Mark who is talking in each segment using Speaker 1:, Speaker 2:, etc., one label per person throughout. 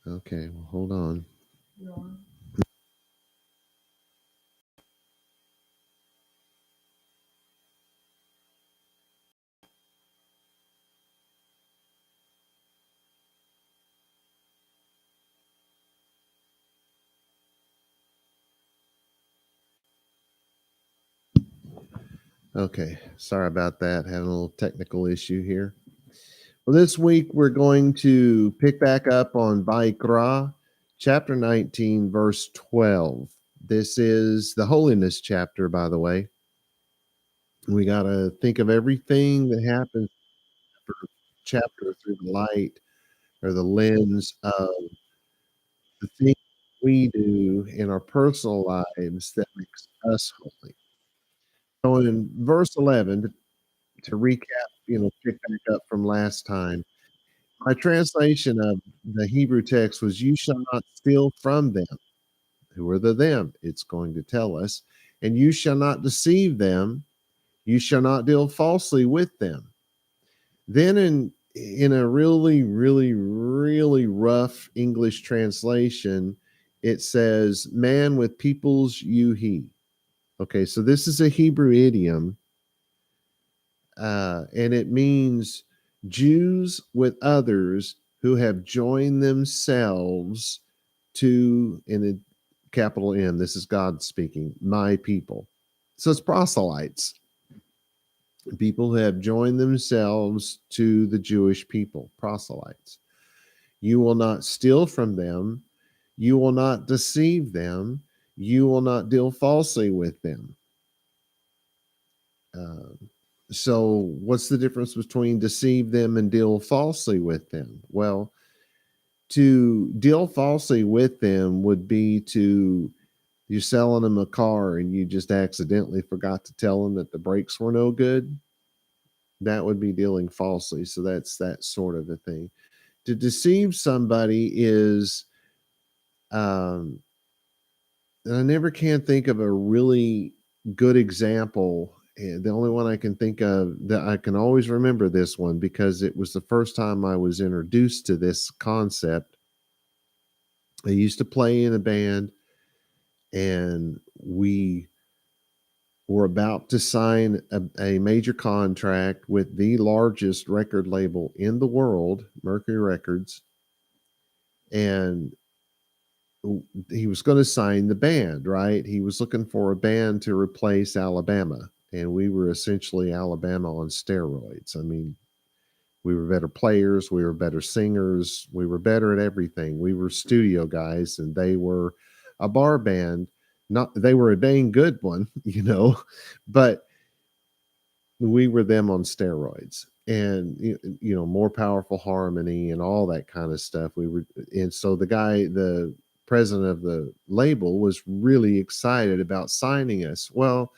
Speaker 1: Okay, well, hold on. Okay, sorry about that. Having a little technical issue here. Well, this week we're going to pick back up on vaYiqra, chapter 19, verse 12. This is the Holiness chapter, by the way. We got to think of everything that happens per chapter through the light or the lens of the things we do in our personal lives that makes us holy. So in verse 11, to recap, pick back up from last time, my translation of the Hebrew text was, "You shall not steal from them." Who are the them? It's going to tell us. "And you shall not deceive them. You shall not deal falsely with them." Then in a really, really, really rough English translation, it says, "Man with peoples you he." Okay, so this is a Hebrew idiom, and it means Jews with others who have joined themselves to, in a capital M, this is God speaking, my people. So it's proselytes, people who have joined themselves to the Jewish people, proselytes. You will not steal from them. You will not deceive them. You will not deal falsely with them. Uh, so, what's the difference between deceive them and deal falsely with them? Well, to deal falsely with them would be to you're selling them a car and you just accidentally forgot to tell them that the brakes were no good. That would be dealing falsely. So that's that sort of a thing. To deceive somebody is, um, and I never can think of a really good example. The only one I can think of that I can always remember this one because it was the first time I was introduced to this concept. I used to play in a band and we were about to sign a major contract with the largest record label in the world, Mercury Records. And he was going to sign the band, right? He was looking for a band to replace Alabama. And we were essentially Alabama on steroids. I mean, we were better players, we were better singers, we were better at everything. We were studio guys, and they were a bar band. Not they were a dang good one, but we were them on steroids. And more powerful harmony and all that kind of stuff. And so the president of the label, was really excited about signing us. Well,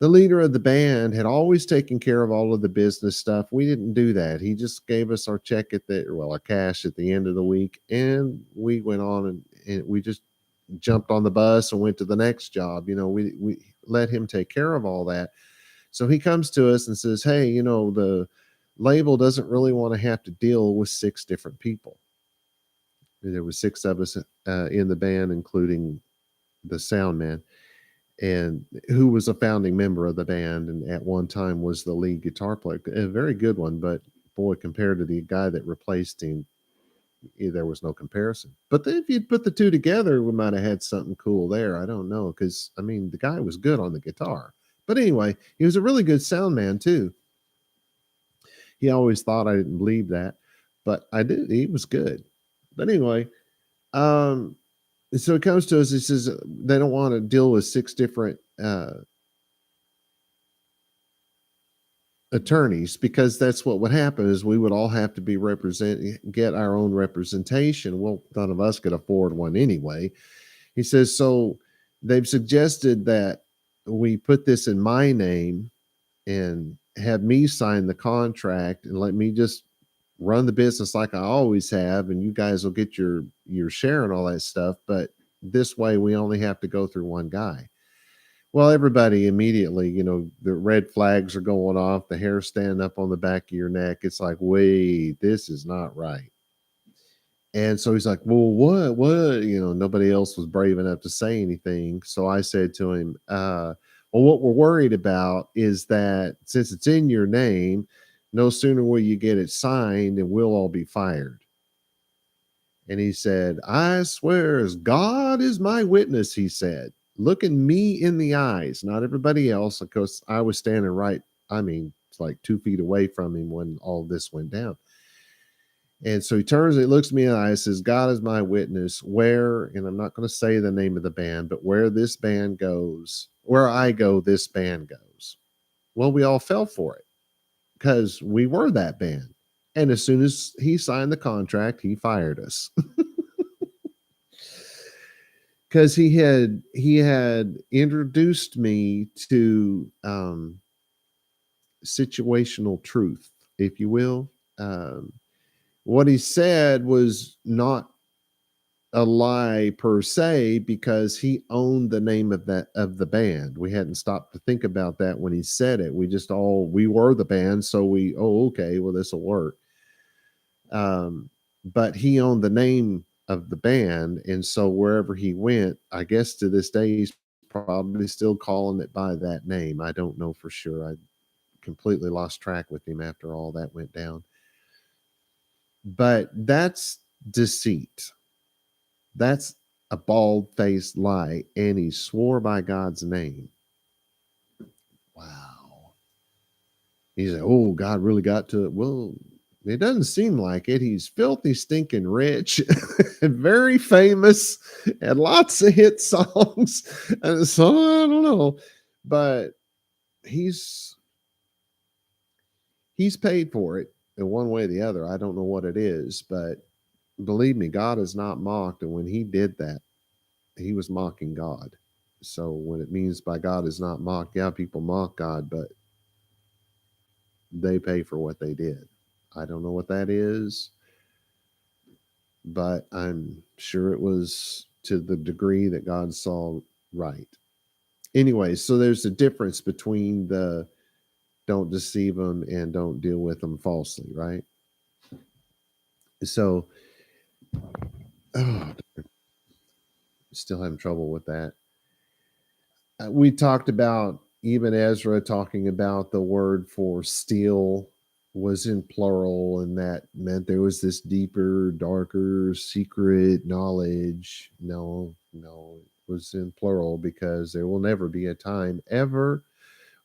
Speaker 1: the leader of the band had always taken care of all of the business stuff. We didn't do that. He just gave us our check our cash at the end of the week, and we went on and we just jumped on the bus and went to the next job. We let him take care of all that. So he comes to us and says, "Hey, the label doesn't really want to have to deal with 6 different people." There was 6 of us in the band, including the sound man, and who was a founding member of the band, and at one time was the lead guitar player, a very good one. But boy, compared to the guy that replaced him, there was no comparison. But if you'd put the two together, we might have had something cool there. I don't know, because I mean, the guy was good on the guitar. But anyway, he was a really good sound man too. He always thought I didn't believe that, but I did. He was good. But anyway, um, so it comes to us. He says they don't want to deal with 6 different attorneys, because that's what would happen is we would all have to be get our own representation. Well, none of us could afford one anyway. He says, so they've suggested that we put this in my name and have me sign the contract and let me just run the business like I always have, and you guys will get your share and all that stuff. But this way we only have to go through one guy. Well, everybody immediately, the red flags are going off, the hair standing up on the back of your neck. It's like, wait, this is not right. And so he's like, "Well, what?" Nobody else was brave enough to say anything. So I said to him, well, what we're worried about is that since it's in your name, no sooner will you get it signed and we'll all be fired." And he said, "I swear as God is my witness," he said, looking me in the eyes, not everybody else. Of course, I was standing right, it's like 2 feet away from him when all this went down. And so he turns and he looks me in the eye and says, "God is my witness, where," and I'm not going to say the name of the band, "but where this band goes, where I go, this band goes." Well, we all fell for it because we were that band. And as soon as he signed the contract, he fired us because he had introduced me to situational truth, if you will. Um, what he said was not a lie per se because he owned the name of the band. We hadn't stopped to think about that when he said it. We were the band, so okay, well, this will work. But he owned the name of the band, and so wherever he went, I guess to this day he's probably still calling it by that name. I don't know for sure. I completely lost track with him after all that went down. But that's deceit. That's a bald faced lie. And he swore by God's name. Wow. He said, "Oh, God really got to it." Well, it doesn't seem like it. He's filthy, stinking rich, and very famous, and lots of hit songs. And so I don't know. But he's he's paid for it in one way or the other. I don't know what it is, but believe me, God is not mocked. And when he did that, he was mocking God. So when it means by God is not mocked, yeah, people mock God, but they pay for what they did. I don't know what that is, but I'm sure it was to the degree that God saw right. Anyway, so there's a difference between the don't deceive them and don't deal with them falsely, right? So, oh, still having trouble with that. We talked about even Ezra talking about the word for steal was in plural, and that meant there was this deeper, darker, secret knowledge. No, it was in plural because there will never be a time ever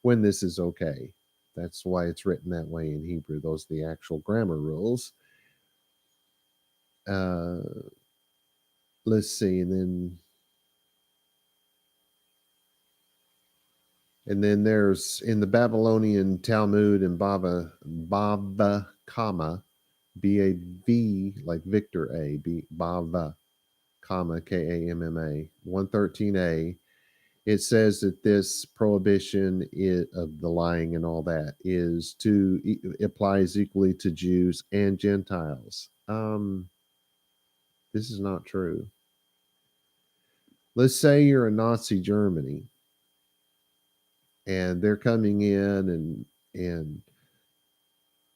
Speaker 1: when this is okay. That's why it's written that way in Hebrew. Those are the actual grammar rules. Uh, let's see, and then there's in the Babylonian Talmud and Bava comma BAV like Victor A B Bava comma KAMMA 113a. It says that this prohibition of the lying and all that applies equally to Jews and Gentiles. This is not true. Let's say you're in Nazi Germany and they're coming in and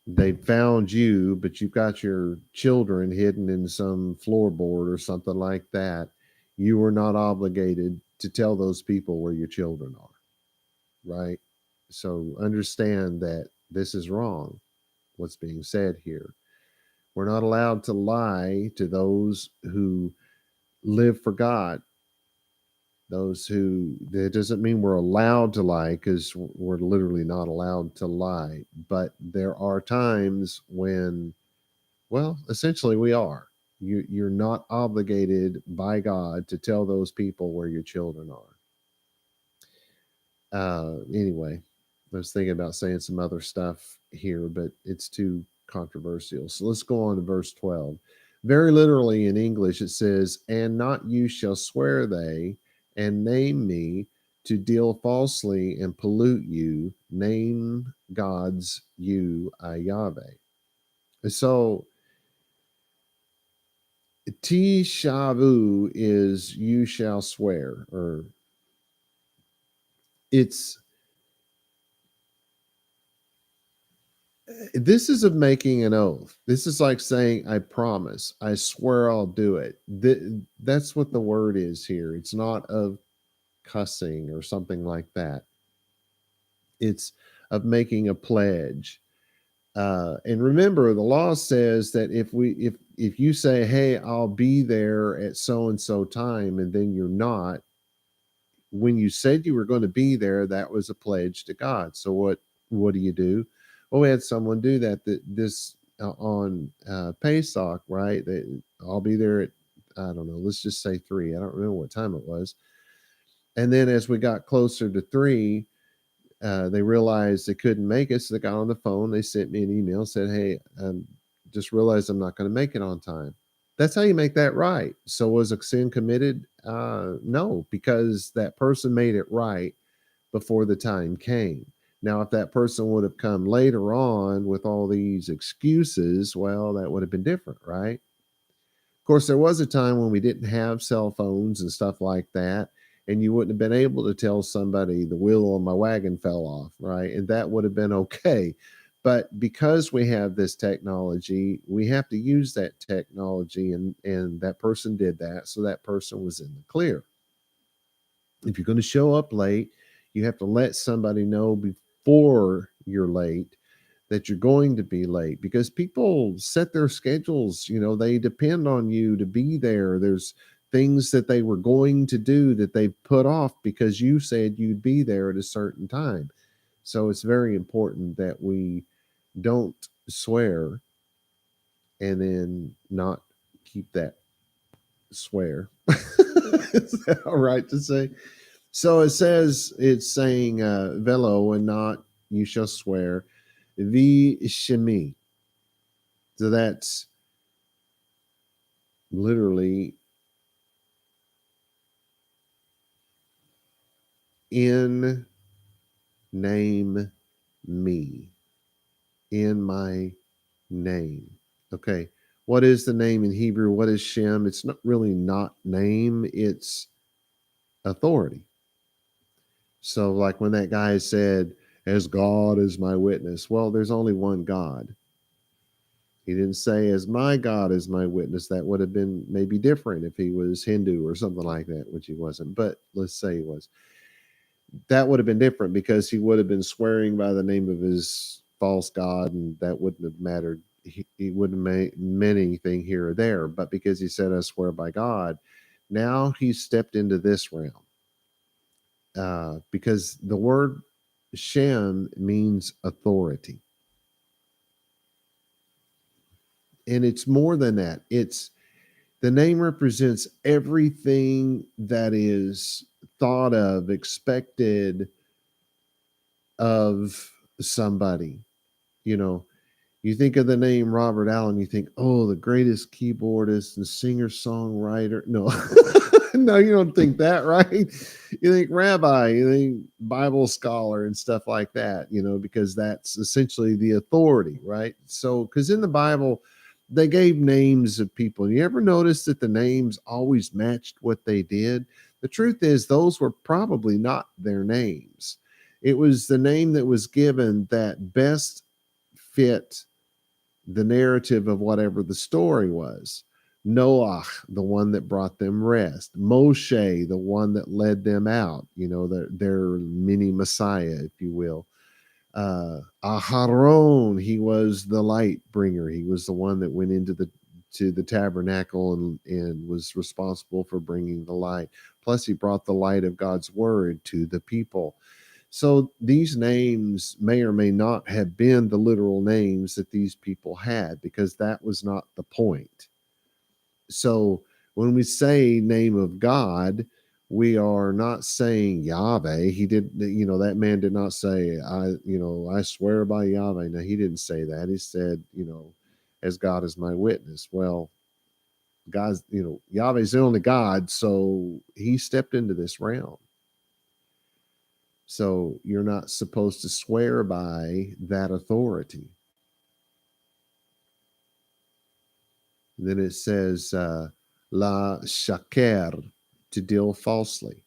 Speaker 1: they found you, but you've got your children hidden in some floorboard or something like that. You are not obligated to tell those people where your children are, right? So understand that this is wrong, what's being said here. We're not allowed to lie to those who live for God. That doesn't mean we're allowed to lie because we're literally not allowed to lie. But there are times when, well, essentially we are. You're not obligated by God to tell those people where your children are. Anyway, I was thinking about saying some other stuff here, but it's too controversial. So let's go on to verse 12. Very literally in English, it says, "And not you shall swear they, and name me, to deal falsely and pollute you, name gods you, I Yahweh." So Tishavu is you shall swear, or it's This is of making an oath. This is like saying, I promise, I swear I'll do it. That's what the word is here. It's not of cussing or something like that. It's of making a pledge. And remember, the law says that if you say, "Hey, I'll be there at so and so time," and then you're not, when you said you were going to be there, that was a pledge to God. So what do you do? Well, we had someone do that. This on Pesach, right? I'll be there at, I don't know. Let's just say 3. I don't remember what time it was. And then as we got closer to 3, they realized they couldn't make it, so they got on the phone. They sent me an email, said, "Hey, just realized I'm not going to make it on time." That's how you make that right. So was a sin committed? No, because that person made it right before the time came. Now, if that person would have come later on with all these excuses, well, that would have been different, right? Of course, there was a time when we didn't have cell phones and stuff like that, and you wouldn't have been able to tell somebody the wheel on my wagon fell off, right? And that would have been okay. But because we have this technology, we have to use that technology, and that person did that, so that person was in the clear. If you're going to show up late, you have to let somebody know before you're late that you're going to be late, because people set their schedules, they depend on you to be there. There's things that they were going to do that they put off because you said you'd be there at a certain time. So it's very important that we don't swear and then not keep that swear. Is that all right to say? So it says, it's saying velo and not you shall swear, vaYishmi. So that's literally in name me, in my name. Okay. What is the name in Hebrew? What is Shem? It's not really not name, it's authority. So, like when that guy said, "As God is my witness," well, there's only one God. He didn't say, "As my God is my witness." That would have been maybe different if he was Hindu or something like that, which he wasn't. But let's say he was. That would have been different because he would have been swearing by the name of his false God, and that wouldn't have mattered. He wouldn't meant anything here or there. But because he said, "I swear by God," now he's stepped into this realm. Because the word Shem means authority. And it's more than that. It's the name represents everything that is thought of, expected of somebody. You know, you think of the name Robert Allen, you think, "Oh, the greatest keyboardist and singer songwriter." No, no, you don't think that, right? You think rabbi, you think Bible scholar and stuff like that, because that's essentially the authority, right? So, because in the Bible, they gave names of people. You ever notice that the names always matched what they did? The truth is, those were probably not their names. It was the name that was given that best fit the narrative of whatever the story was. Noah, the one that brought them rest. Moshe, the one that led them out, their mini Messiah, if you will. Aharon, he was the light bringer. He was the one that went into the tabernacle and was responsible for bringing the light. Plus, he brought the light of God's word to the people. So these names may or may not have been the literal names that these people had, because that was not the point. So when we say name of God, we are not saying Yahweh. He did, that man did not say, I swear by Yahweh. No, he didn't say that. He said, as God is my witness. Well, God's, Yahweh's the only God. So he stepped into this realm. So you're not supposed to swear by that authority. Then it says, la shaker, to deal falsely,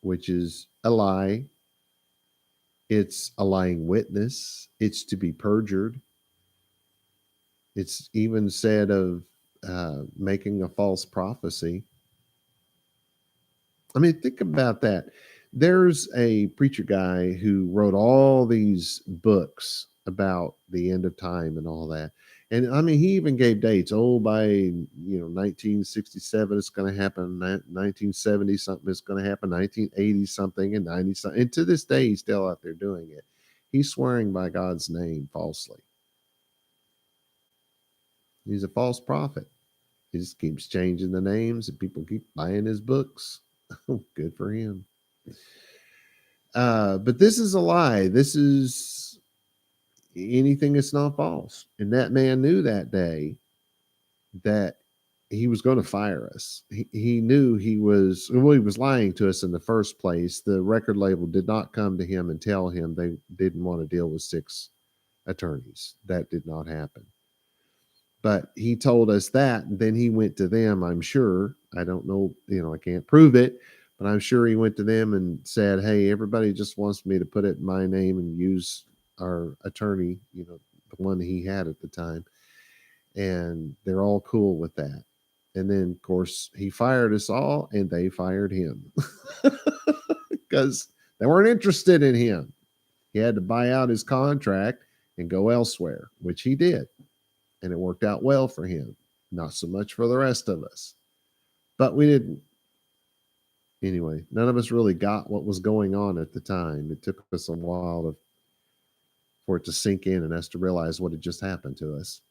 Speaker 1: which is a lie It's a lying witness. It's to be perjured. It's even said of making a false prophecy. I mean, think about that. There's a preacher guy who wrote all these books about the end of time and all that. And I mean, he even gave dates. Oh, by 1967, it's going to happen. 1970 something is going to happen. 1980 something and 90 something. And to this day, he's still out there doing it. He's swearing by God's name falsely. He's a false prophet. He just keeps changing the names, and people keep buying his books. Good for him. But this is a lie. This is anything that's not false. And that man knew that day that he was going to fire us. He knew he was lying to us in the first place. The record label did not come to him and tell him they didn't want to deal with 6 attorneys. That did not happen. But he told us that, and then he went to them, I'm sure. I don't know, I can't prove it, but I'm sure he went to them and said, hey, everybody just wants me to put it in my name and use our attorney, the one he had at the time. And they're all cool with that. And then, of course, he fired us all, and they fired him because they weren't interested in him. He had to buy out his contract and go elsewhere, which he did. And it worked out well for him. Not so much for the rest of us. But we didn't. Anyway, none of us really got what was going on at the time. It took us a while for it to sink in and us to realize what had just happened to us.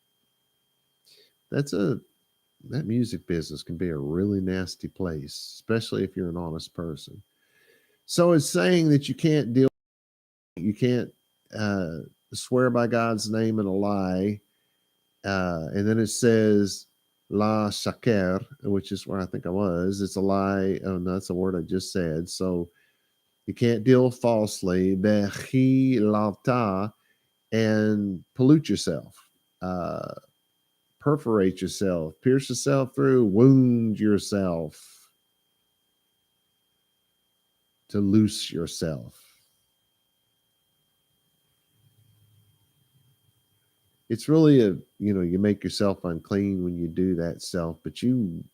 Speaker 1: That music business can be a really nasty place, especially if you're an honest person. So it's saying that you can't swear by God's name in a lie. And then it says la shaker, which is where I think I was. It's a lie. Oh, no, that's a word I just said. So you can't deal falsely. VaYiqra, and pollute yourself, perforate yourself, pierce yourself through, wound yourself, to loose yourself. It's really you make yourself unclean when you do that self, but you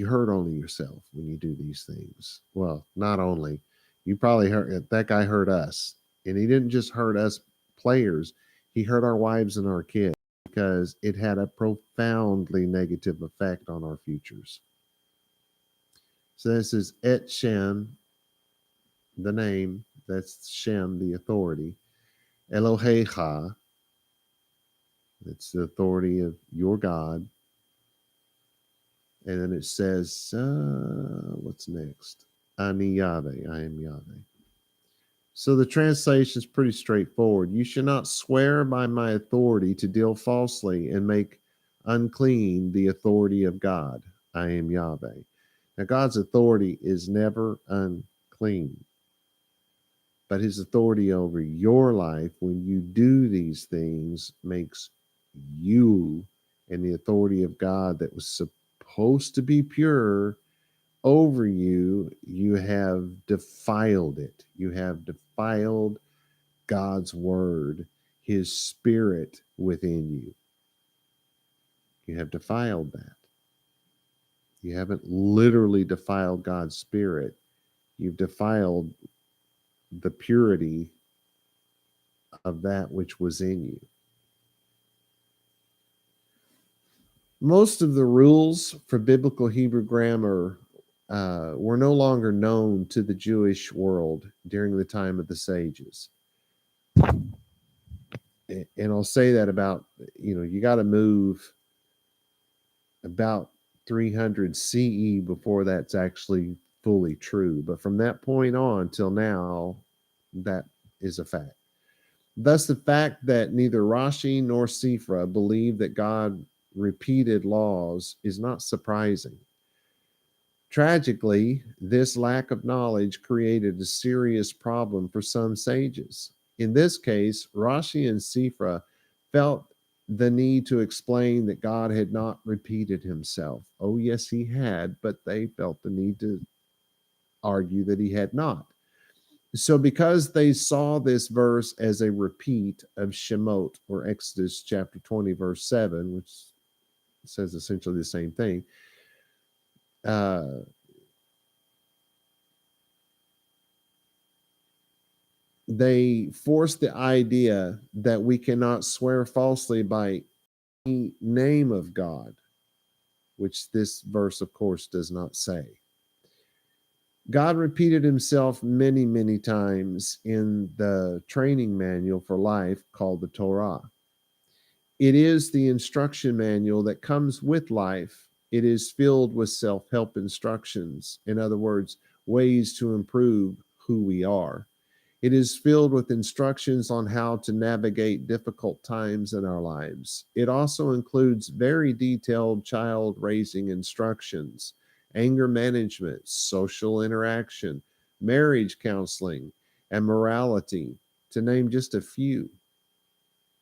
Speaker 1: hurt only yourself when you do these things. Well, not only, you probably hurt, that guy hurt us, and he didn't just hurt us players, he hurt our wives and our kids, because it had a profoundly negative effect on our futures. So this is Et Shem, the name, that's Shem, the authority, Elohecha, it's the authority of your God. And then it says, what's next? Ani Yahweh, I am Yahweh. So the translation is pretty straightforward. You should not swear by my authority to deal falsely and make unclean the authority of God. I am Yahweh. Now, God's authority is never unclean. But his authority over your life, when you do these things, makes you and the authority of God that was supposed to be pure over you, you have defiled it. You have defiled God's word, his spirit within you. You have defiled that. You haven't literally defiled God's spirit. You've defiled the purity of that which was in you. Most of the rules for biblical Hebrew grammar were no longer known to the Jewish world during the time of the sages. And I'll say that about, you got to move about 300 CE before that's actually fully true. But from that point on till now, that is a fact. Thus, the fact that neither Rashi nor Sifra believe that God repeated laws is not surprising. Tragically, this lack of knowledge created a serious problem for some sages. In this case, Rashi and Sifra felt the need to explain that God had not repeated himself. Oh, yes, he had, but they felt the need to argue that he had not. So because they saw this verse as a repeat of Shemot, or Exodus chapter 20, verse 7, which says essentially the same thing, uh, they force the idea that we cannot swear falsely by any name of God, which this verse, of course, does not say. God repeated himself many, many times in the training manual for life called the Torah. It is the instruction manual that comes with life. It is filled with self-help instructions. In other words, ways to improve who we are. It is filled with instructions on how to navigate difficult times in our lives. It also includes very detailed child raising instructions, anger management, social interaction, marriage counseling, and morality, to name just a few.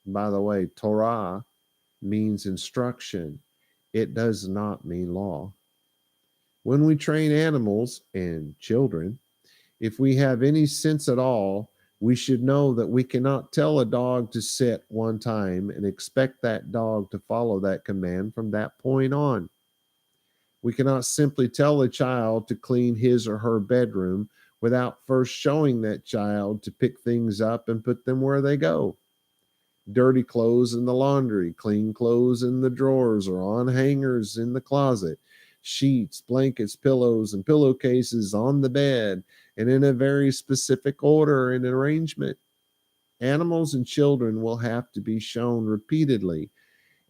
Speaker 1: By the way, Torah means instruction. It does not mean law. When we train animals and children, if we have any sense at all, we should know that we cannot tell a dog to sit one time and expect that dog to follow that command from that point on. We cannot simply tell a child to clean his or her bedroom without first showing that child to pick things up and put them where they go. Dirty clothes in the laundry, clean clothes in the drawers or on hangers in the closet, sheets, blankets, pillows, and pillowcases on the bed, and in a very specific order and arrangement. Animals and children will have to be shown repeatedly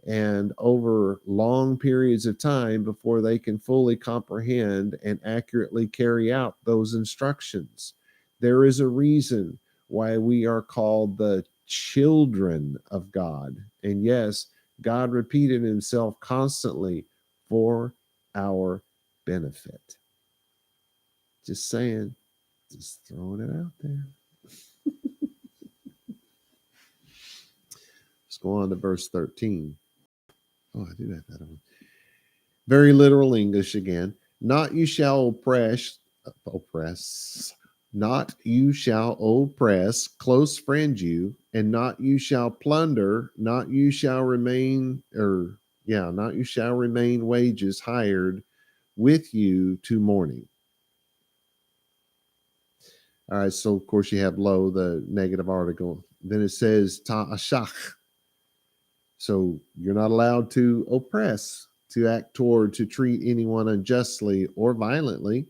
Speaker 1: and over long periods of time before they can fully comprehend and accurately carry out those instructions. There is a reason why we are called the children of God. And yes, God repeated himself constantly for our benefit. Just saying, just throwing it out there. Let's go on to verse 13. Oh, I do have that on. Very literal English again. Not you shall oppress, not you shall oppress, close friend you, and not you shall plunder, not you shall remain, not you shall remain wages hired with you to mourning. All right, so of course you have lo, the negative article. Then it says ta'ashach. So you're not allowed to oppress, to act toward, to treat anyone unjustly or violently.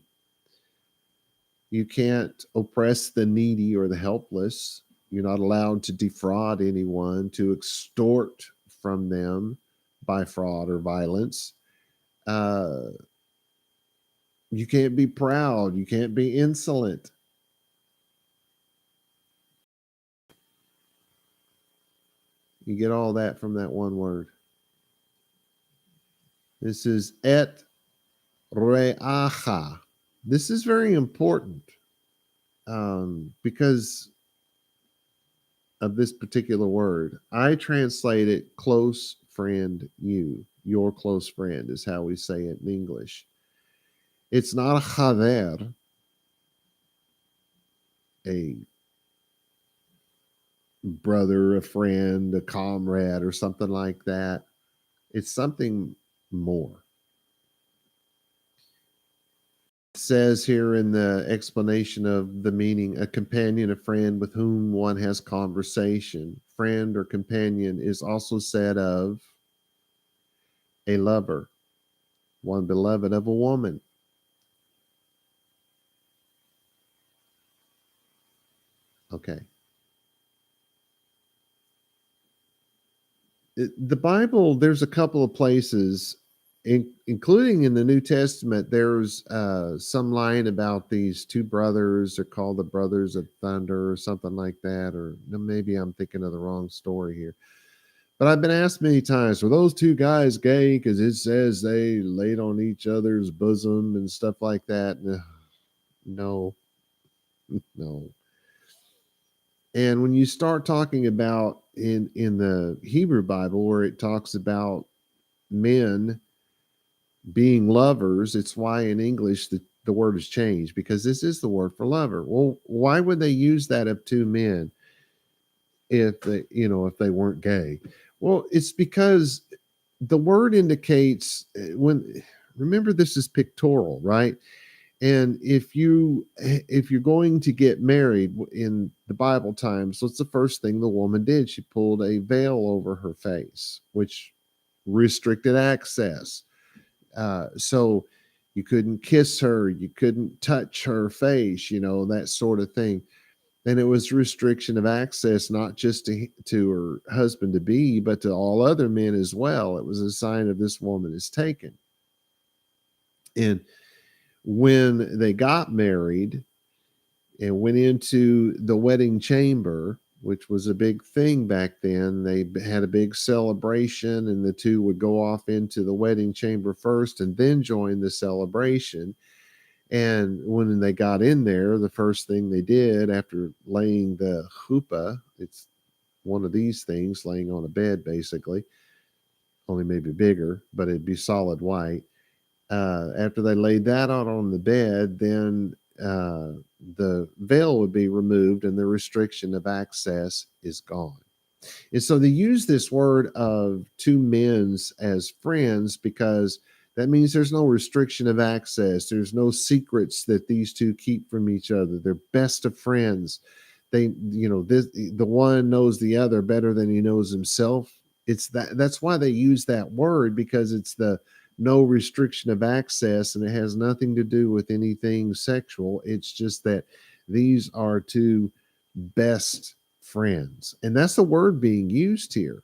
Speaker 1: You can't oppress the needy or the helpless. You're not allowed to defraud anyone, to extort from them by fraud or violence. You can't be proud. You can't be insolent. You get all that from that one word. This is et re'acha. This is very important because of this particular word. I translate it close friend you. Your close friend is how we say it in English. It's not a chaver, a brother, a friend, a comrade, or something like that. It's something more. It says here in the explanation of the meaning, a companion, a friend with whom one has conversation. Friend or companion is also said of a lover, one beloved of a woman. Okay. The Bible, there's a couple of places, including in the New Testament, there's some line about these two brothers are called the brothers of thunder or something like that, or maybe I'm thinking of the wrong story here. But I've been asked many times, were those two guys gay? Because it says they laid on each other's bosom and stuff like that. No, no. And when you start talking about in the Hebrew Bible, where it talks about men being lovers, it's why in English the word has changed because this is the word for lover. Well, why would they use that of two men if they weren't gay? Well, it's because the word indicates when remember this is pictorial, right? And if you're going to get married in the Bible times, what's the first thing the woman did? She pulled a veil over her face, which restricted access. So you couldn't kiss her, you couldn't touch her face, that sort of thing. And it was restriction of access, not just to her husband to be, but to all other men as well. It was a sign of this woman is taken. And when they got married and went into the wedding chamber, which was a big thing back then, they had a big celebration, and the two would go off into the wedding chamber first and then join the celebration. And when they got in there, the first thing they did after laying the chuppah, it's one of these things laying on a bed, basically, only maybe bigger, but it'd be solid white. After they laid that out on the bed, then the veil would be removed and the restriction of access is gone. And so they use this word of two men's as friends because that means there's no restriction of access. There's no secrets that these two keep from each other. They're best of friends. The one knows the other better than he knows himself. That's why they use that word, because it's the no restriction of access, and it has nothing to do with anything sexual. It's just that these are two best friends. And that's the word being used here.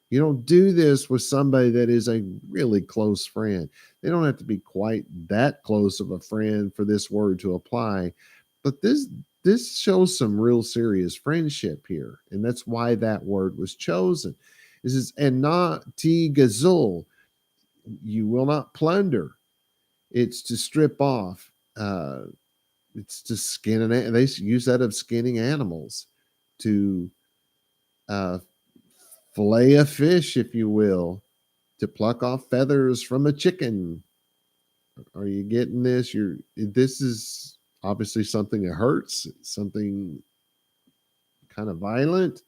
Speaker 1: You don't do this with somebody that is a really close friend. They don't have to be quite that close of a friend for this word to apply. But this shows some real serious friendship here. And that's why that word was chosen. This is and not ti gazul. You will not plunder. It's to strip off. It's to skin and they use that of skinning animals to fillet a fish, if you will, to pluck off feathers from a chicken. Are you getting this? This is obviously something that hurts, something kind of violent.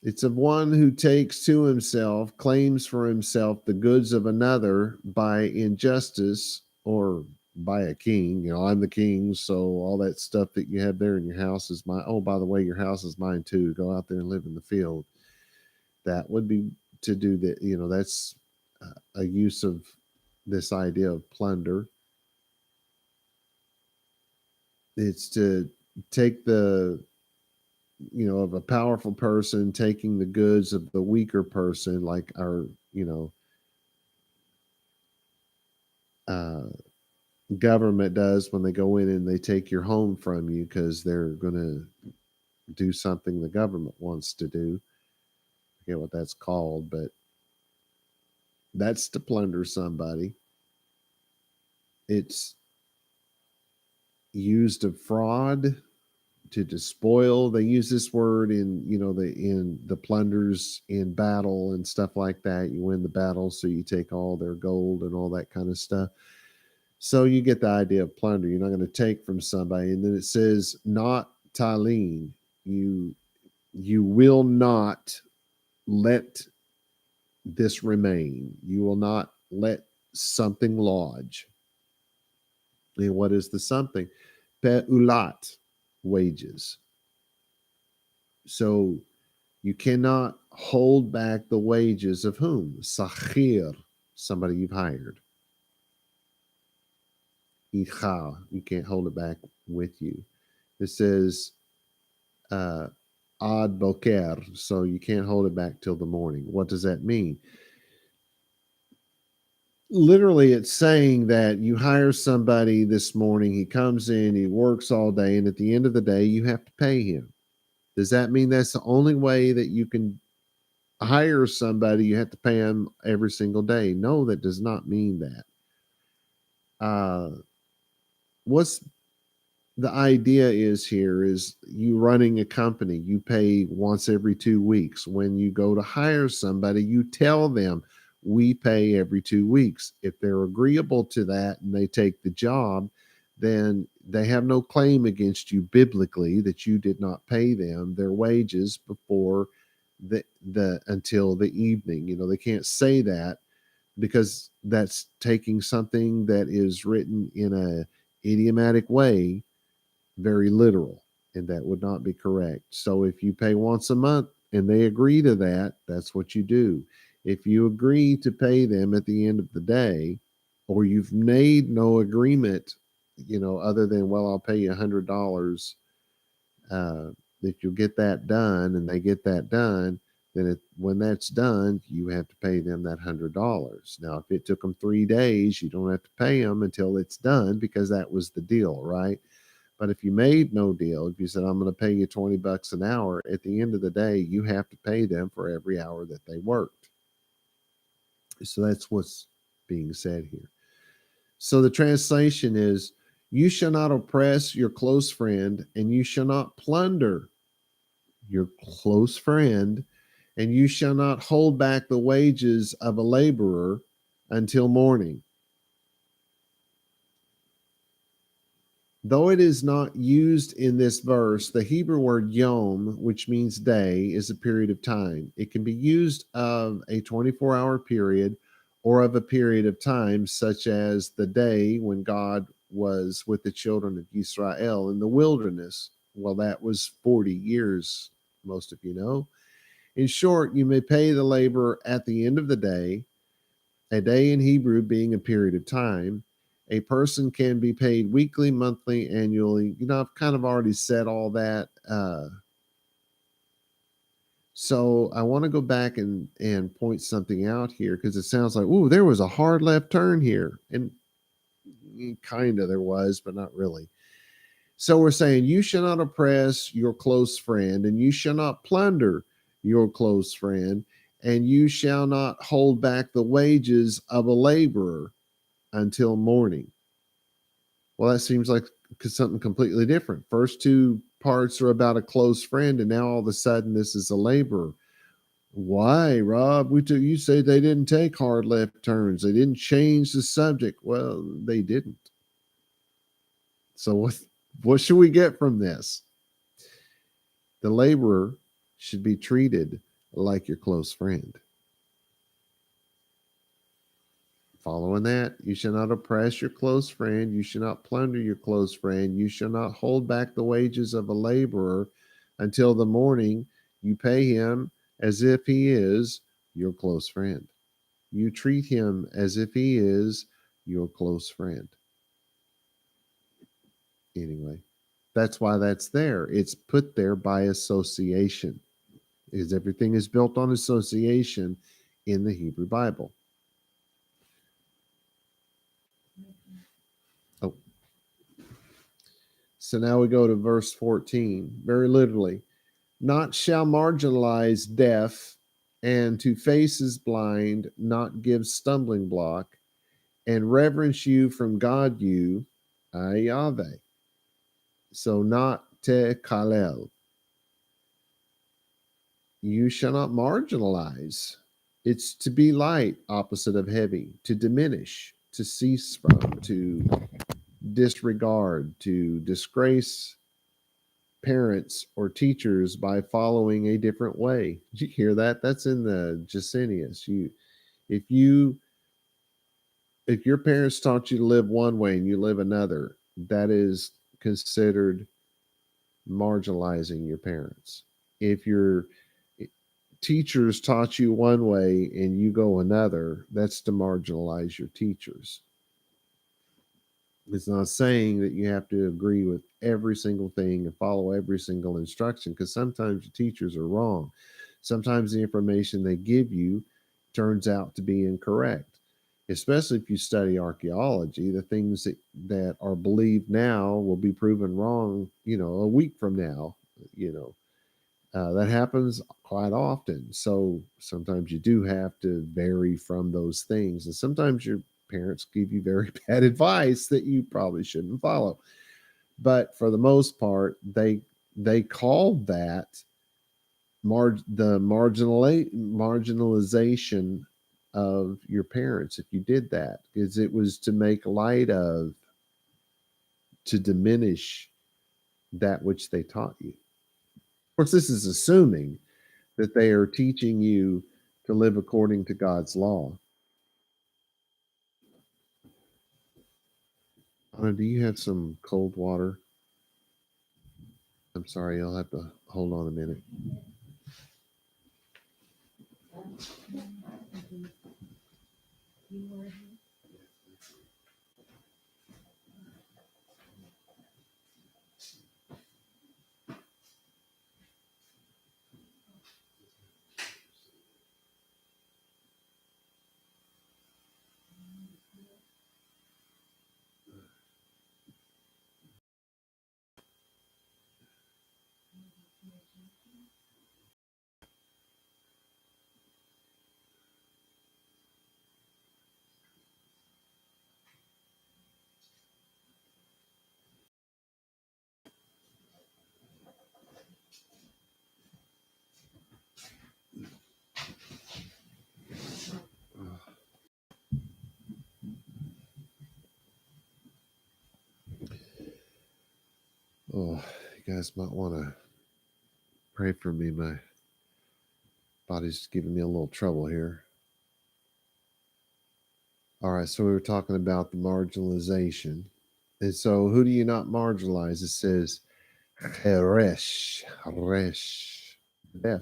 Speaker 1: It's of one who takes to himself, claims for himself the goods of another by injustice or by a king. I'm the king, so all that stuff that you have there in your house is mine. Oh, by the way, your house is mine too. Go out there and live in the field. That would be to do that. That's a use of this idea of plunder. It's to take of a powerful person taking the goods of the weaker person, like our, government does when they go in and they take your home from you because they're going to do something the government wants to do. I forget what that's called, but that's to plunder somebody. It's used of fraud, to despoil. They use this word in the plunders in battle and stuff like that. You win the battle, so you take all their gold and all that kind of stuff. So you get the idea of plunder. You're not going to take from somebody. And then it says not talin. You will not let this remain. You will not let something lodge. And what is the something? Pe'ulat, wages. So you cannot hold back the wages of whom? Sachir, somebody you've hired. Icha, you can't hold it back with you. It says ad boker, so you can't hold it back till the morning. What does that mean? Literally, it's saying that you hire somebody this morning, he comes in, he works all day, and at the end of the day, you have to pay him. Does that mean that's the only way that you can hire somebody? You have to pay them every single day? No, that does not mean that. What's the idea is here is you running a company, you pay once every 2 weeks. When you go to hire somebody, you tell them we pay every 2 weeks. If they're agreeable to that and they take the job, then they have no claim against you biblically that you did not pay them their wages before the until the evening. They can't say that because that's taking something that is written in a idiomatic way very literal, and that would not be correct. So if you pay once a month and they agree to that, that's what you do. If you agree to pay them at the end of the day, or you've made no agreement, other than, well, I'll pay you $100, that you'll get that done, and they get that done, then when that's done, you have to pay them that $100. Now, if it took them 3 days, you don't have to pay them until it's done, because that was the deal, right? But if you made no deal, if you said, I'm going to pay you $20 an hour, at the end of the day, you have to pay them for every hour that they worked. So that's what's being said here. So the translation is, you shall not oppress your close friend, and you shall not plunder your close friend, and you shall not hold back the wages of a laborer until morning. Though it is not used in this verse, the Hebrew word yom, which means day, is a period of time. It can be used of a 24-hour period or of a period of time, such as the day when God was with the children of Israel in the wilderness. Well, that was 40 years, most of you know. In short, you may pay the laborer at the end of the day, a day in Hebrew being a period of time. A person can be paid weekly, monthly, annually. I've kind of already said all that. So I want to go back and point something out here, because it sounds like, ooh, there was a hard left turn here. And kind of there was, but not really. So we're saying, you shall not oppress your close friend, and you shall not plunder your close friend, and you shall not hold back the wages of a laborer until morning. Well, that seems like something completely different. First two parts are about a close friend, and now all of a sudden this is a laborer. Why, Rob? You say they didn't take hard left turns. They didn't change the subject. Well, they didn't. So what should we get from this? The laborer should be treated like your close friend. Following that, you shall not oppress your close friend. You shall not plunder your close friend. You shall not hold back the wages of a laborer until the morning. You pay him as if he is your close friend. You treat him as if he is your close friend. Anyway, that's why that's there. It's put there by association, because everything is built on association in the Hebrew Bible. Oh. So now we go to verse 14, very literally. Not shall marginalize deaf, and to faces blind, not give stumbling block, and reverence you from God you, Yahweh. So not te kalel. You shall not marginalize. It's to be light, opposite of heavy, to diminish, to cease from, to disregard, to disgrace parents or teachers by following a different way. Did you hear that? That's in the Jacinius. If your parents taught you to live one way and you live another, that is considered marginalizing your parents. If your teachers taught you one way and you go another, that's to marginalize your teachers. It's not saying that you have to agree with every single thing and follow every single instruction, because sometimes your teachers are wrong. Sometimes the information they give you turns out to be incorrect, especially if you study archaeology. The things that are believed now will be proven wrong, a week from now. That happens quite often. So sometimes you do have to vary from those things. And sometimes your parents give you very bad advice that you probably shouldn't follow. But for the most part, they call that the marginalization of your parents if you did that, because it was to make light of, to diminish that which they taught you. Of course, this is assuming that they are teaching you to live according to God's law. Anna, do you have some cold water? I'm sorry, you'll have to hold on a minute. Oh, you guys might want to pray for me. My body's giving me a little trouble here. All right, so we were talking about the marginalization. And so, who do you not marginalize? It says, Heresh, Resh, deaf.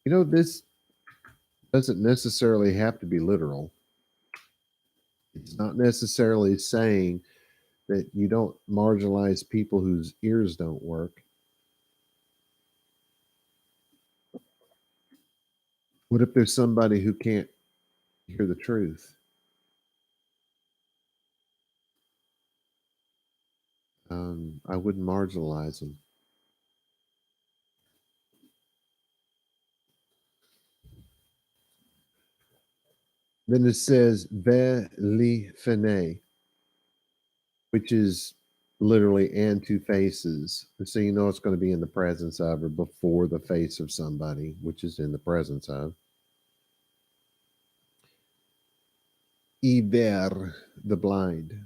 Speaker 1: This doesn't necessarily have to be literal. It's not necessarily saying that you don't marginalize people whose ears don't work. What if there's somebody who can't hear the truth? I wouldn't marginalize them. Then it says ve li fene, which is literally and two faces. So you know it's going to be in the presence of or before the face of somebody, which is in the presence of. Iber, the blind.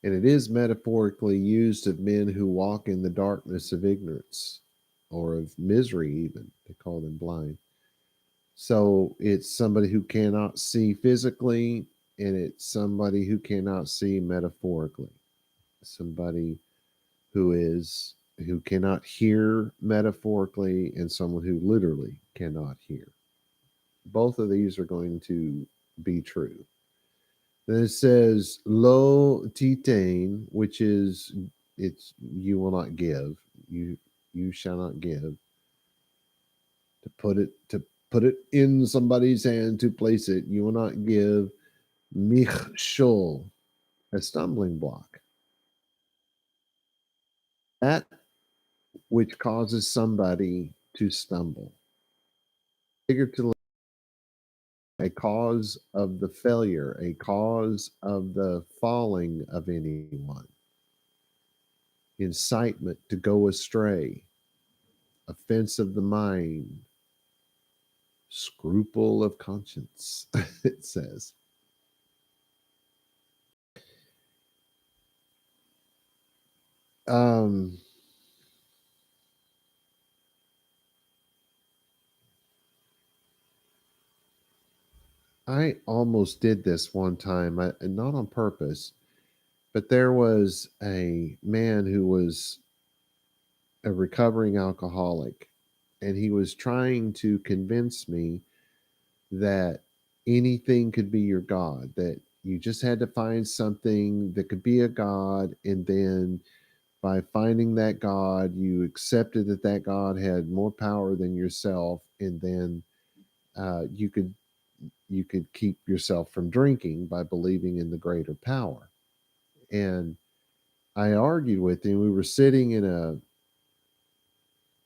Speaker 1: And it is metaphorically used of men who walk in the darkness of ignorance or of misery, even. They call them blind. So it's somebody who cannot see physically, and it's somebody who cannot see metaphorically. Somebody who cannot hear metaphorically, and someone who literally cannot hear. Both of these are going to be true. Then it says lo titain, which is it's you will not give. You shall not give. To put it in somebody's hand, to place it, you will not give. Michshol, a stumbling block. That which causes somebody to stumble. Figuratively, a cause of the failure, a cause of the falling of anyone. Incitement to go astray, offense of the mind, scruple of conscience, it says. Um, I almost did this one time, not on purpose, but there was a man who was a recovering alcoholic, and he was trying to convince me that anything could be your God, that you just had to find something that could be a God, and then by finding that God, you accepted that that God had more power than yourself, and then you could keep yourself from drinking by believing in the greater power. And I argued with him. We were sitting in a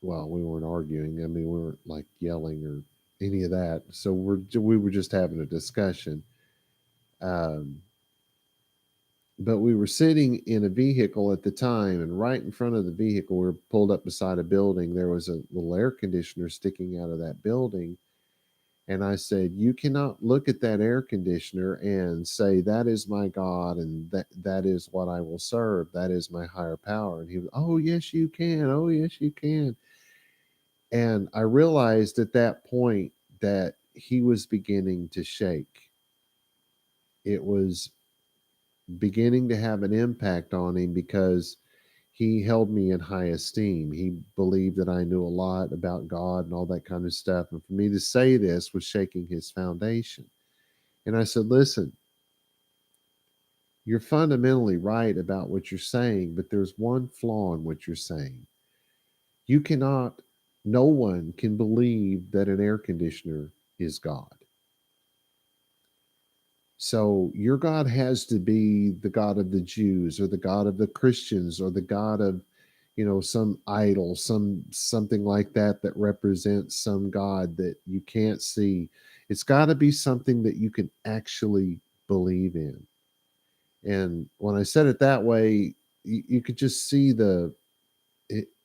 Speaker 1: well, we weren't arguing. I mean, we weren't like yelling or any of that. So we were just having a discussion. Um, But we were sitting in a vehicle at the time, and right in front of the vehicle, we were pulled up beside a building. There was a little air conditioner sticking out of that building. And I said, "You cannot look at that air conditioner and say, that is my God, and that is what I will serve. That is my higher power." And he was, "Oh, yes, you can. Oh, yes, you can." And I realized at that point that he was beginning to shake. It was beginning to have an impact on him because he held me in high esteem. He believed that I knew a lot about God and all that kind of stuff. And for me to say this was shaking his foundation. And I said, "Listen, you're fundamentally right about what you're saying, but there's one flaw in what you're saying. You cannot, no one can believe that an air conditioner is God. So your God has to be the God of the Jews or the God of the Christians or the God of, some idol, something like that that represents some God that you can't see. It's got to be something that you can actually believe in." And when I said it that way, you could just see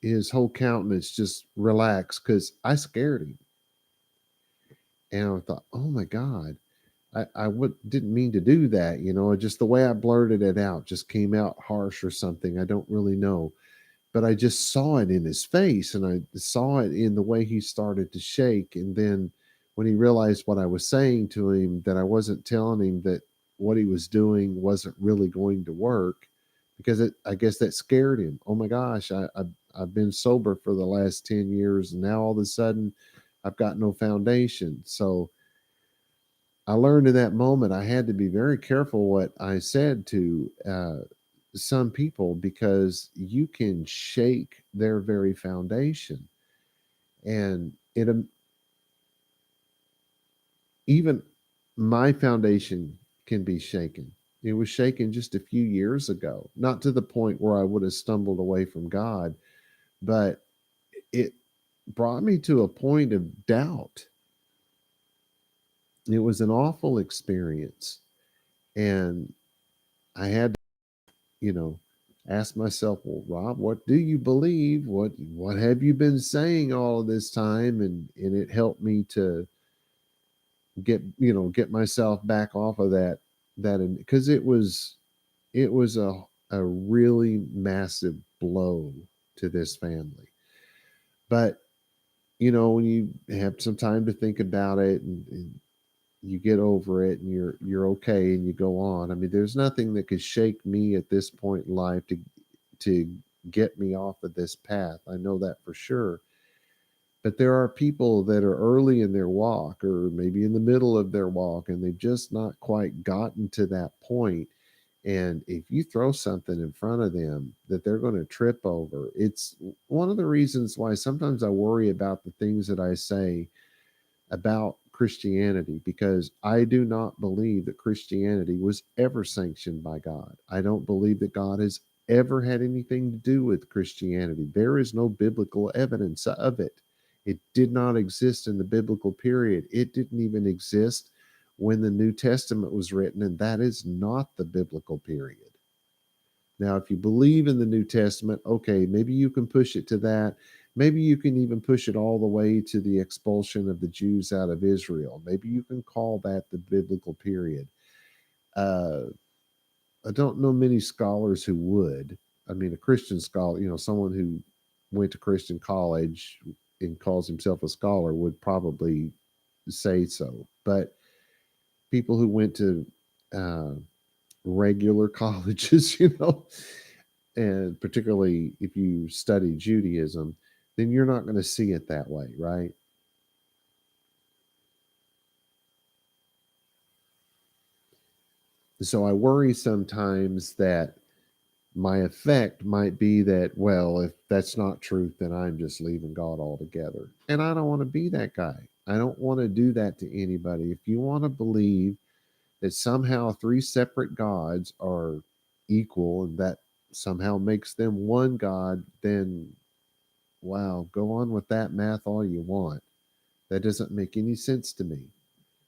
Speaker 1: his whole countenance just relax because I scared him. And I thought, "Oh my God, didn't mean to do that. Just the way I blurted it out just came out harsh or something. I don't really know." But I just saw it in his face, and I saw it in the way he started to shake. And then when he realized what I was saying to him, that I wasn't telling him that what he was doing wasn't really going to work, because I guess that scared him. Oh my gosh, I've been sober for the last 10 years, and now all of a sudden I've got no foundation. So I learned in that moment I had to be very careful what I said to some people, because you can shake their very foundation. And even my foundation can be shaken. It was shaken just a few years ago, not to the point where I would have stumbled away from God, but it brought me to a point of doubt. It was an awful experience. And I had you know, ask myself, "Well, Rob, what do you believe? What have you been saying all of this time?" And it helped me to get myself back off of that, because it was a really massive blow to this family. But when you have some time to think about it, and you get over it, and you're okay, and you go on. I mean, there's nothing that could shake me at this point in life to get me off of this path. I know that for sure. But there are people that are early in their walk, or maybe in the middle of their walk, and they've just not quite gotten to that point. And if you throw something in front of them that they're going to trip over, it's one of the reasons why sometimes I worry about the things that I say about Christianity, because I do not believe that Christianity was ever sanctioned by God. I don't believe that God has ever had anything to do with Christianity. There is no biblical evidence of it. It did not exist in the biblical period. It didn't even exist when the New Testament was written, and that is not the biblical period. Now, if you believe in the New Testament, okay, maybe you can push it to that. Maybe you can even push it all the way to the expulsion of the Jews out of Israel. Maybe you can call that the biblical period. Uh, I don't know many scholars who would. I mean, a Christian scholar, someone who went to Christian college and calls himself a scholar, would probably say so. But people who went to uh, regular colleges, and particularly if you study Judaism, then you're not going to see it that way, right? So I worry sometimes that my effect might be that, well, if that's not truth, then I'm just leaving God altogether. And I don't want to be that guy. I don't want to do that to anybody. If you want to believe that somehow three separate gods are equal and that somehow makes them one God, then wow, go on with that math all you want. That doesn't make any sense to me.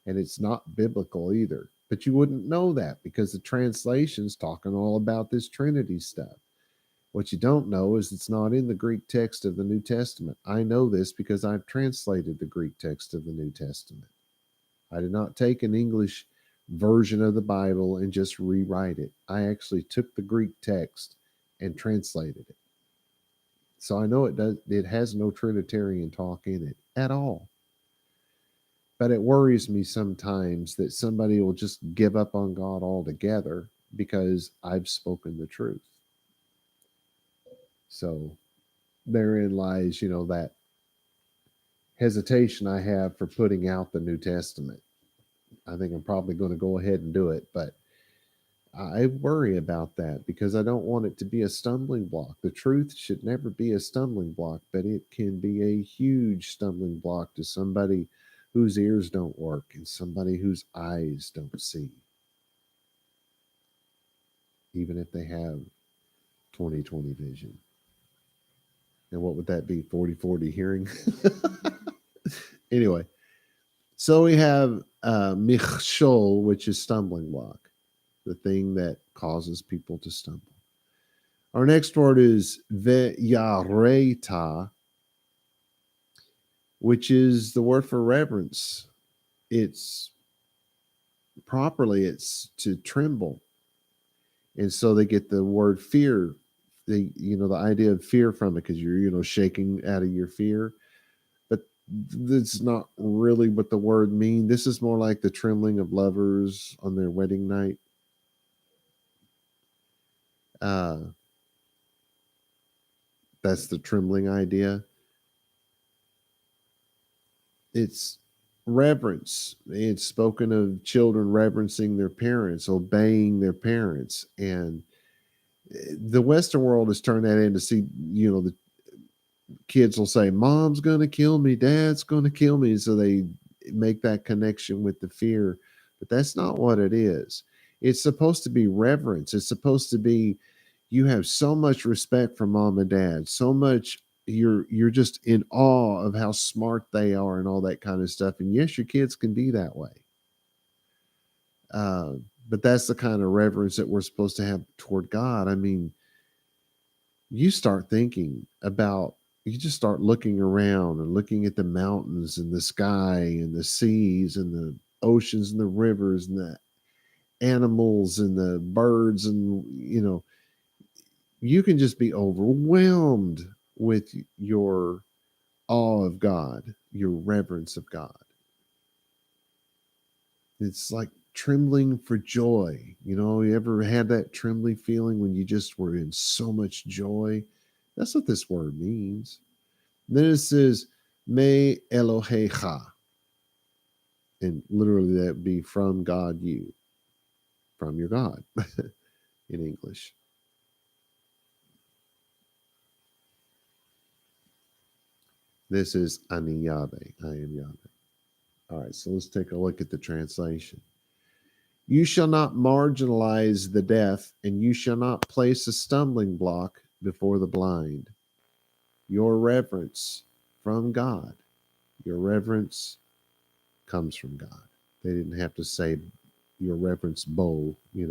Speaker 1: And it's not biblical either. But you wouldn't know that because the translation's talking all about this Trinity stuff. What you don't know is it's not in the Greek text of the New Testament. I know this because I've translated the Greek text of the New Testament. I did not take an English version of the Bible and just rewrite it. I actually took the Greek text and translated it. So I know it has no Trinitarian talk in it at all. But it worries me sometimes that somebody will just give up on God altogether because I've spoken the truth. So therein lies, that hesitation I have for putting out the New Testament. I think I'm probably going to go ahead and do it, but I worry about that because I don't want it to be a stumbling block. The truth should never be a stumbling block, but it can be a huge stumbling block to somebody whose ears don't work and somebody whose eyes don't see, even if they have 20/20 vision. And what would that be? 40/40 hearing? Anyway, so we have michshol, which is stumbling block, the thing that causes people to stumble. Our next word is vaYiqra, which is the word for reverence. It's it's to tremble. And so they get the word fear, the idea of fear from it because you're, shaking out of your fear. But that's not really what the word means. This is more like the trembling of lovers on their wedding night. Uh, that's the trembling idea. It's reverence. It's spoken of children reverencing their parents, obeying their parents. And the Western world has turned that into the kids will say, Mom's going to kill me, Dad's going to kill me. So they make that connection with the fear. But that's not what it is. It's supposed to be reverence. It's supposed to be you have so much respect for mom and dad, so much you're just in awe of how smart they are and all that kind of stuff. And yes, your kids can be that way. Uh, but that's the kind of reverence that we're supposed to have toward God. I mean, you start thinking about, you just start looking around and looking at the mountains and the sky and the seas and the oceans and the rivers and the animals and the birds, and you can just be overwhelmed with your awe of God, your reverence of God. It's like trembling for joy. You ever had that trembling feeling when you just were in so much joy? That's what this word means. Then it says, Me Elohecha. And literally that would be from God, you, from your God in English. This is Ani Yahweh. I am Yahweh. All right, so let's take a look at the translation. You shall not marginalize the deaf, and you shall not place a stumbling block before the blind. Your reverence from God. Your reverence comes from God. They didn't have to say your reverence bow. You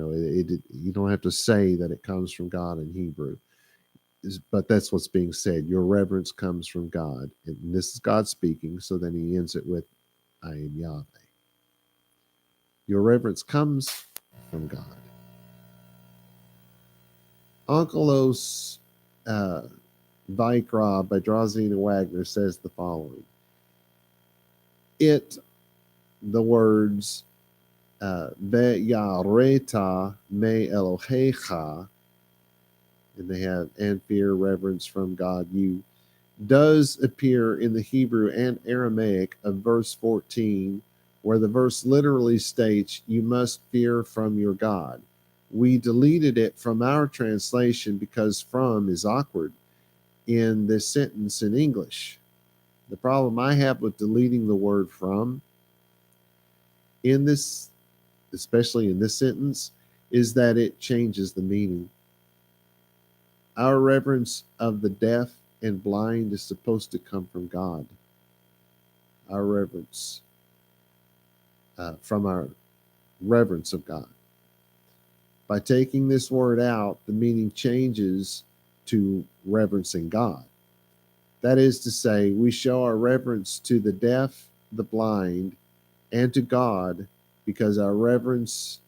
Speaker 1: don't have to say that it comes from God in Hebrew. But that's what's being said. Your reverence comes from God. And this is God speaking. So then he ends it with, I am Yahweh. Your reverence comes from God. Onkelos vaYiqra by Drazina Wagner says the following. The words vaYareta me Elohecha, and they have and fear, reverence from God, you, does appear in the Hebrew and Aramaic of verse 14, where the verse literally states, you must fear from your God. We deleted it from our translation because from is awkward in this sentence in English. The problem I have with deleting the word from in this, especially in this sentence, is that it changes the meaning. Our reverence of the deaf and blind is supposed to come from God. Our reverence from our reverence of God. By taking this word out, the meaning changes to reverencing God. That is to say, we show our reverence to the deaf, the blind, and to God because our reverence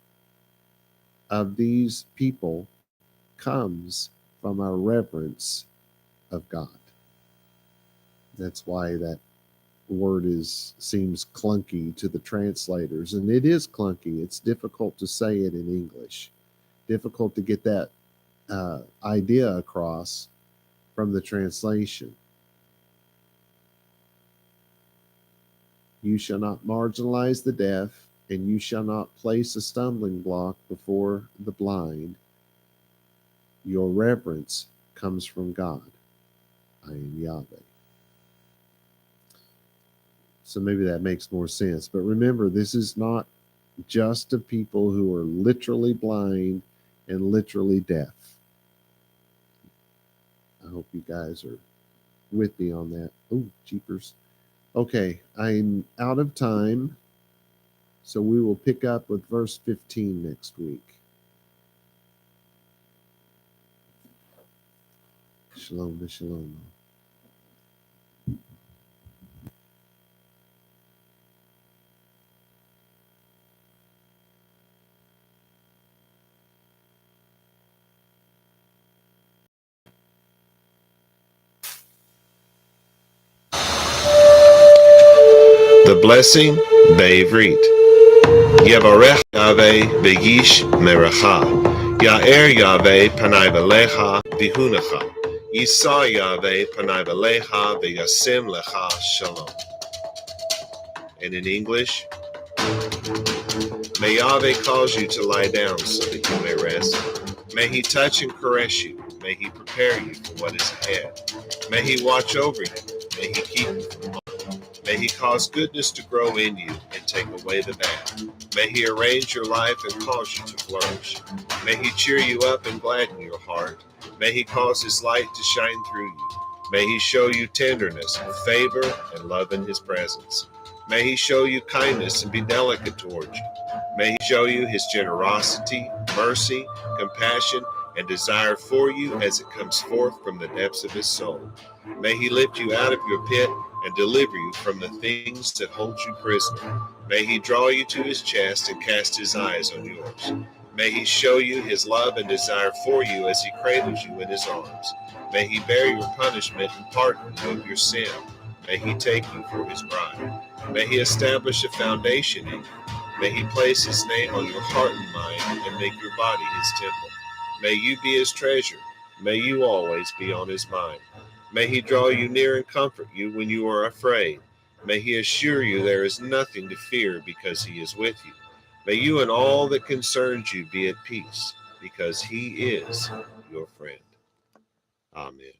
Speaker 1: of these people comes from our reverence of God. That's why that word seems clunky to the translators, and it is clunky. It's difficult to say it in English, difficult to get that idea across from the translation. You shall not marginalize the deaf, and you shall not place a stumbling block before the blind. Your reverence comes from God. I am Yahweh. So maybe that makes more sense. But remember, this is not just of people who are literally blind and literally deaf. I hope you guys are with me on that. Oh, jeepers. Okay, I'm out of time. So we will pick up with verse 15 next week. Shalom, shalom.
Speaker 2: The blessing, vaYiqra. Yevarech Yahweh v'yish meracha. Ya'er Yahweh panai v'lecha v'hunecha. Yisa Yahweh panai v'lecha v'yasim lecha shalom. And in English, may Yahweh cause you to lie down so that you may rest. May he touch and caress you. May he prepare you for what is ahead. May he watch over you. May he keep you from harm. May he cause goodness to grow in you and take away the bad. May he arrange your life and cause you to flourish. May he cheer you up and gladden your heart. May he cause his light to shine through you. May he show you tenderness, favor, and love in his presence. May he show you kindness and be delicate towards you. May he show you his generosity, mercy, compassion, and desire for you as it comes forth from the depths of his soul. May he lift you out of your pit and deliver you from the things that hold you prisoner. May he draw you to his chest and cast his eyes on yours. May he show you his love and desire for you as he cradles you in his arms. May he bear your punishment and pardon you of your sin. May he take you for his bride. May he establish a foundation in you. May he place his name on your heart and mind and make your body his temple. May you be his treasure. May you always be on his mind. May he draw you near and comfort you when you are afraid. May he assure you there is nothing to fear because he is with you. May you and all that concerns you be at peace because he is your friend. Amen.